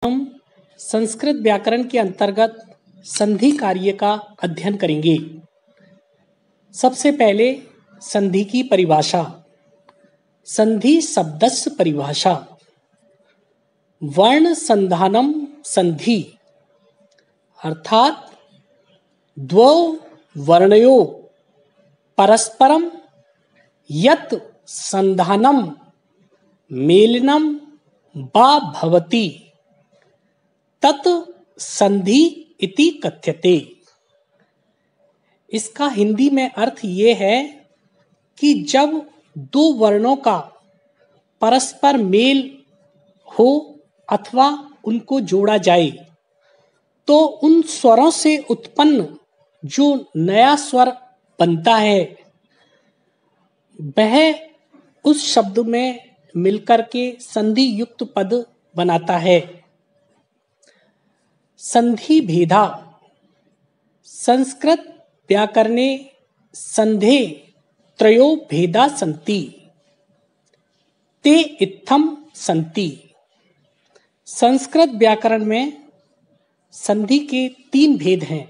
हम संस्कृत व्याकरण के अंतर्गत संधि कार्य का अध्ययन करेंगे। सबसे पहले संधि की परिभाषा। संधि शब्दस्य परिभाषा। वर्ण संधानम संधि अर्थात द्वौ वर्णयोः परस्परम यत् संधानम मेलनम वा भवति तत् संधि इति कथ्यते। इसका हिंदी में अर्थ ये है कि जब दो वर्णों का परस्पर मेल हो अथवा उनको जोड़ा जाए तो उन स्वरों से उत्पन्न जो नया स्वर बनता है वह उस शब्द में मिलकर के संधि युक्त पद बनाता है। संधि भेदा। संस्कृत व्याकरणे संधे त्रयो भेदा सन्ति ते इत्थम सन्ति। संस्कृत व्याकरण में संधि के 3 भेद हैं।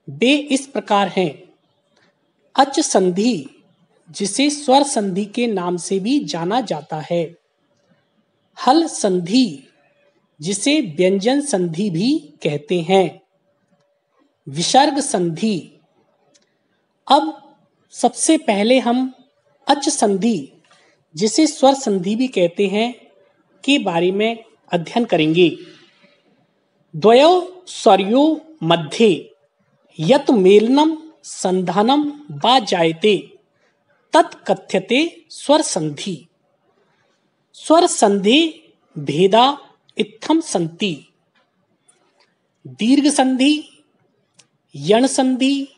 वे इस प्रकार हैं। अच संधि, जिसे स्वर संधि के नाम से भी जाना जाता है। हल संधि, जिसे व्यंजन संधि भी कहते हैं। विसर्ग संधि। अब सबसे पहले हम अच संधि, जिसे स्वर संधि भी कहते हैं, के बारे में अध्ययन करेंगे। द्वयोः स्वरयोः मध्ये यत् मेलनम संधानम वा जायते तत् कथ्यते स्वर संधि। स्वर संधि भेदा इत्थम सन्ति। दीर्घ संधि, यण संधि,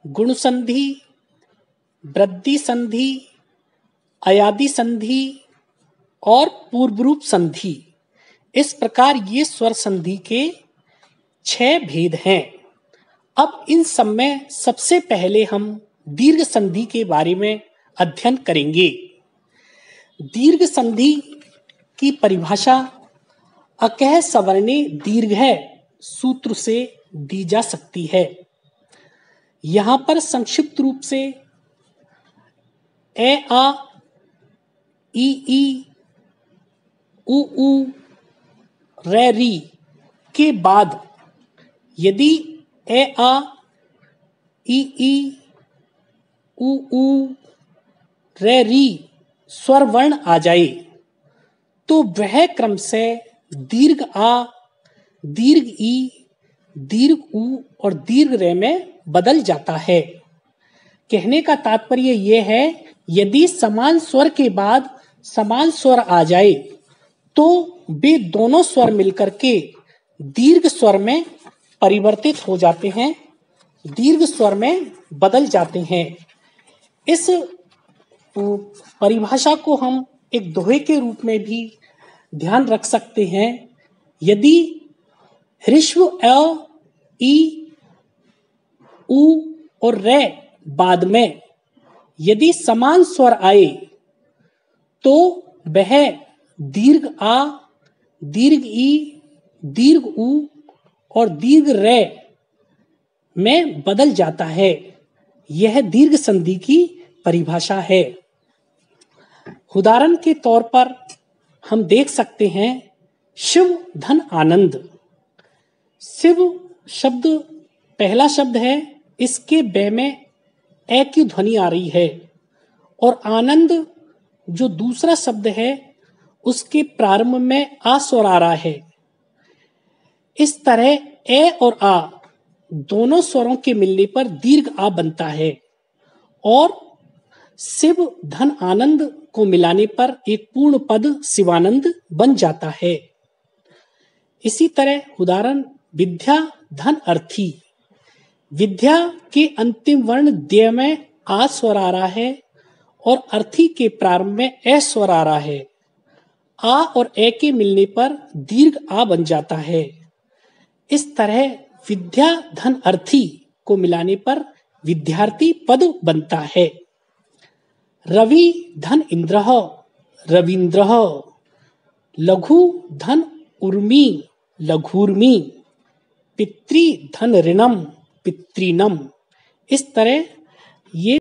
गुण संधि, वृद्धि संधि, अयादि संधि और पूर्वरूप संधि। इस प्रकार ये स्वर संधि के 6 भेद हैं। अब इन सब में सबसे पहले हम दीर्घ संधि के बारे में अध्ययन करेंगे। दीर्घ संधि की परिभाषा अकह सवर्णे दीर्घ है सूत्र से दी जा सकती है। यहाँ पर संक्षिप्त रूप से ए आ, ई ई, उ ऊ, रे री के बाद यदि ए आ, ई ई, उ ऊ, रे री स्वर वर्ण आ जाए तो वह क्रम से दीर्घ आ, दीर्घ ई, दीर्घ ऊ और दीर्घ रे में बदल जाता है। कहने का तात्पर्य यह है, यदि समान स्वर के बाद समान स्वर आ जाए तो वे दोनों स्वर मिलकर के दीर्घ स्वर में परिवर्तित हो जाते हैं, दीर्घ स्वर में बदल जाते हैं। इस परिभाषा को हम एक दोहे के रूप में भी ध्यान रख सकते हैं। यदि ह्रस्व अ, ई, उ और रे बाद में यदि समान स्वर आए तो वह दीर्घ आ, दीर्घ ई, दीर्घ उ और दीर्घ रे में बदल जाता है। यह दीर्घ संधि की परिभाषा है। उदाहरण के तौर पर हम देख सकते हैं शिव धन आनंद। शिव शब्द पहला शब्द है, इसके ब में ए की ध्वनि आ रही है और आनंद जो दूसरा शब्द है उसके प्रारंभ में आ स्वर आ रहा है। इस तरह ए और आ दोनों स्वरों के मिलने पर दीर्घ आ बनता है और शिव धन आनंद को मिलाने पर एक पूर्ण पद शिवानंद बन जाता है। इसी तरह उदाहरण विद्या धन अर्थी। विद्या के अंतिम वर्ण द्य में आ स्वर आ रहा है और अर्थी के प्रारंभ में ए स्वर आ रहा है। आ और ए के मिलने पर दीर्घ आ बन जाता है। इस तरह विद्या धन अर्थी को मिलाने पर विद्यार्थी पद बनता है। रवि धन इंद्रः, रविंद्रः। लघु धन उर्मी लघुर्मी, पितृ धन ऋणम पितृनम। इस तरह ये